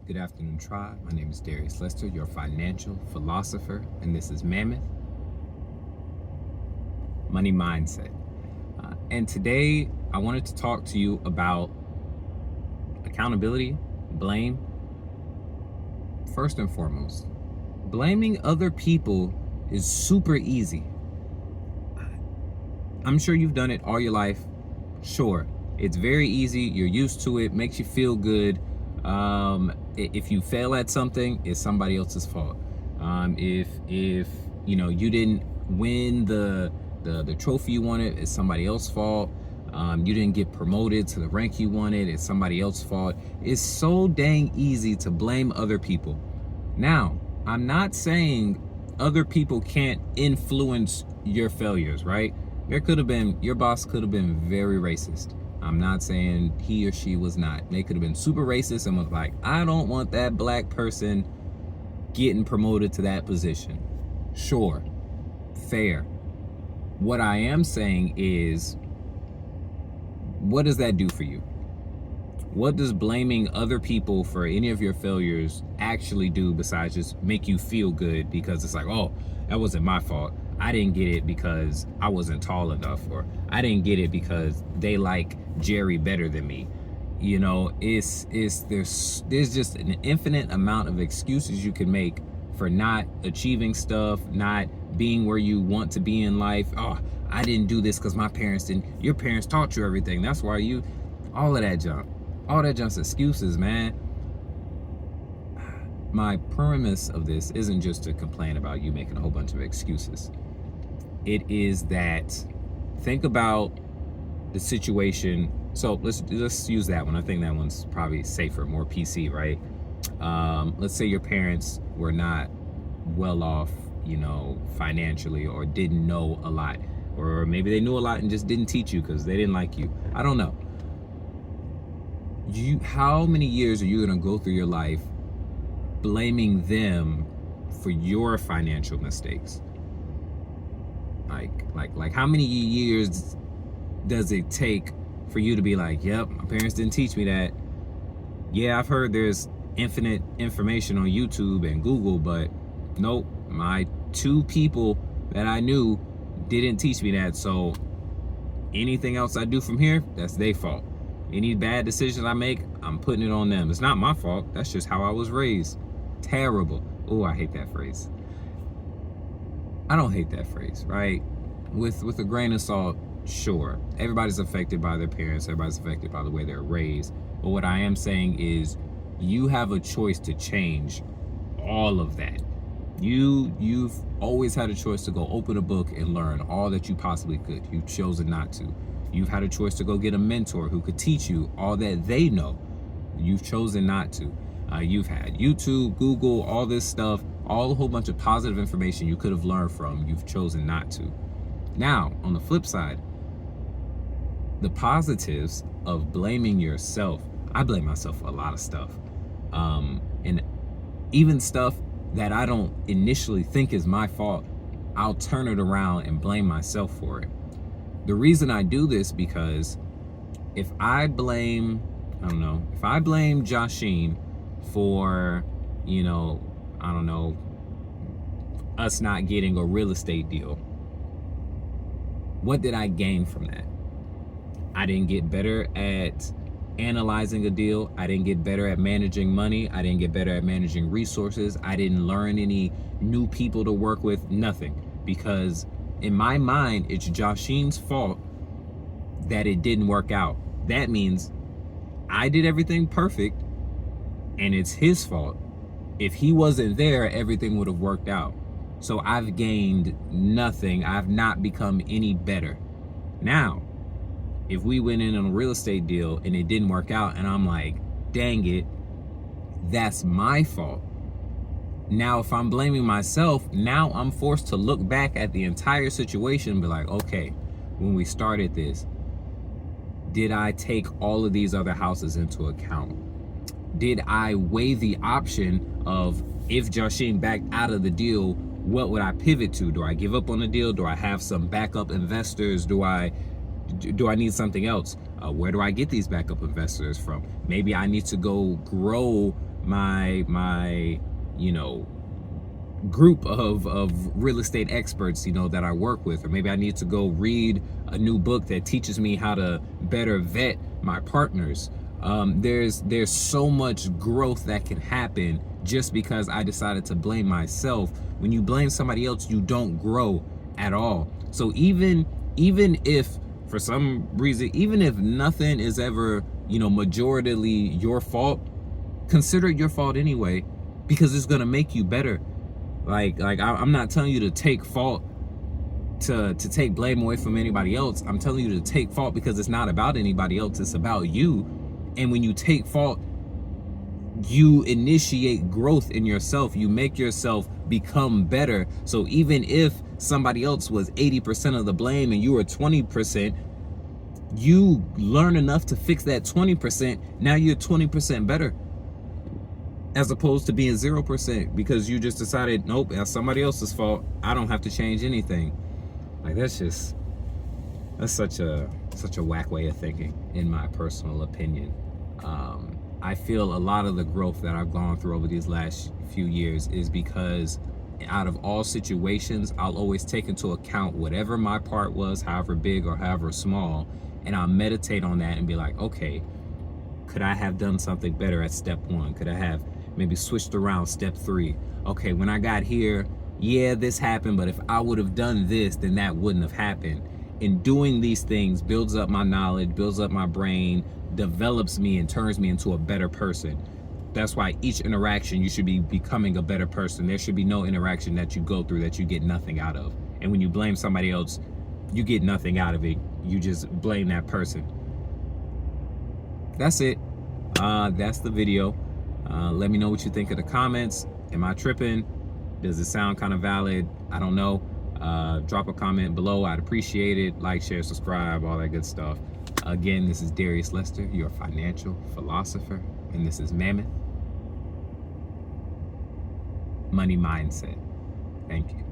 Good afternoon, tribe. My name is Darius Lester, your financial philosopher, and this is Mammoth Money Mindset. And today, I wanted to talk to you about accountability, blame. First and foremost, blaming other people is super easy. I'm sure you've done it all your life. Sure, it's very easy. You're used to it, makes you feel good. If you fail at something, it's somebody else's fault. If you didn't win the trophy you wanted, it's somebody else's fault. You didn't get promoted to the rank you wanted, it's somebody else's fault. It's so dang easy to blame other people. Now, I'm not saying other people can't influence your failures, right? Your boss could have been very racist. I'm not saying he or she was not. They could have been super racist and was like, I don't want that black person getting promoted to that position. Sure, fair. What I am saying is, what does that do for you? What does blaming other people for any of your failures actually do besides just make you feel good because it's like, oh, that wasn't my fault. I didn't get it because I wasn't tall enough, or I didn't get it because they like Jerry better than me. There's just an infinite amount of excuses you can make for not achieving stuff, not being where you want to be in life. Oh, I didn't do this because my parents didn't. Your parents taught you everything. That's why all of that junk. All that junk's excuses, man. My premise of this isn't just to complain about you making a whole bunch of excuses. It is that, think about the situation. So let's use that one. I think that one's probably safer, more PC, right? Let's say your parents were not well off, financially, or didn't know a lot, or maybe they knew a lot and just didn't teach you because they didn't like you. I don't know. How many years are you going to go through your life blaming them for your financial mistakes? Like how many years does it take for you to be like, yep, my parents didn't teach me that? Yeah, I've heard there's infinite information on YouTube and Google, but nope, my two people that I knew didn't teach me that. So anything else I do from here, that's their fault. Any bad decisions I make, I'm putting it on them. It's not my fault. That's just how I was raised. Terrible. Oh, I hate that phrase. I don't hate that phrase, right? With a grain of salt, sure. Everybody's affected by their parents. Everybody's affected by the way they're raised. But what I am saying is, you have a choice to change all of that. You've always had a choice to go open a book and learn all that you possibly could. You've chosen not to. You've had a choice to go get a mentor who could teach you all that they know. You've chosen not to. You've had YouTube, Google, all this stuff, a whole bunch of positive information you could have learned from. You've chosen not to. Now, on the flip side, the positives of blaming yourself. I blame myself for a lot of stuff. And even stuff that I don't initially think is my fault, I'll turn it around and blame myself for it. The reason I do this, because if I blame Joshine for, us not getting a real estate deal, what did I gain from that? I didn't get better at analyzing a deal. I didn't get better at managing money. I didn't get better at managing resources. I didn't learn any new people to work with, nothing. Because in my mind, it's Joshine's fault that it didn't work out. That means I did everything perfect and it's his fault. If he wasn't there, everything would have worked out. So I've gained nothing. I've not become any better. Now, if we went in on a real estate deal and it didn't work out and I'm like, dang it, that's my fault. Now, if I'm blaming myself, now I'm forced to look back at the entire situation and be like, okay, when we started this, did I take all of these other houses into account? Did I weigh the option of, if Joshine backed out of the deal, what would I pivot to? Do I give up on the deal? Do I have some backup investors? Do I need something else? Where do I get these backup investors from? Maybe I need to go grow my you know, group of real estate experts, you know, that I work with, or maybe I need to go read a new book that teaches me how to better vet my partners. There's so much growth that can happen just because I decided to blame myself. When you blame somebody else, you don't grow at all. So even if for some reason, even if nothing is ever, you know, majoritarily your fault, consider it your fault anyway, because it's gonna make you better. I'm not telling you to take fault to take blame away from anybody else. I'm telling you to take fault because it's not about anybody else, it's about you. And when you take fault, you initiate growth in yourself. You make yourself become better. So even if somebody else was 80% of the blame and you were 20%, you learn enough to fix that 20%. Now you're 20% better, as opposed to being 0% because you just decided, nope, that's somebody else's fault. I don't have to change anything. Like, that's such a whack way of thinking, in my personal opinion. I feel a lot of the growth that I've gone through over these last few years is because out of all situations, I'll always take into account whatever my part was, however big or however small, and I'll meditate on that and be like, okay, could I have done something better at step 1? Could I have maybe switched around step 3? Okay, when I got here, yeah, this happened, but if I would have done this, then that wouldn't have happened. And doing these things builds up my knowledge, builds up my brain, develops me, and turns me into a better person. That's why each interaction, you should be becoming a better person. There should be no interaction that you go through that you get nothing out of. And when you blame somebody else, you get nothing out of it. You just blame that person. That's it. That's the video. Let me know what you think of the comments. Am I tripping? Does it sound kind of valid? I don't know. Drop a comment below. I'd appreciate it. Like, share, subscribe, all that good stuff. Again, this is Darius Lester, your financial philosopher, and this is Mammoth Money Mindset. Thank you.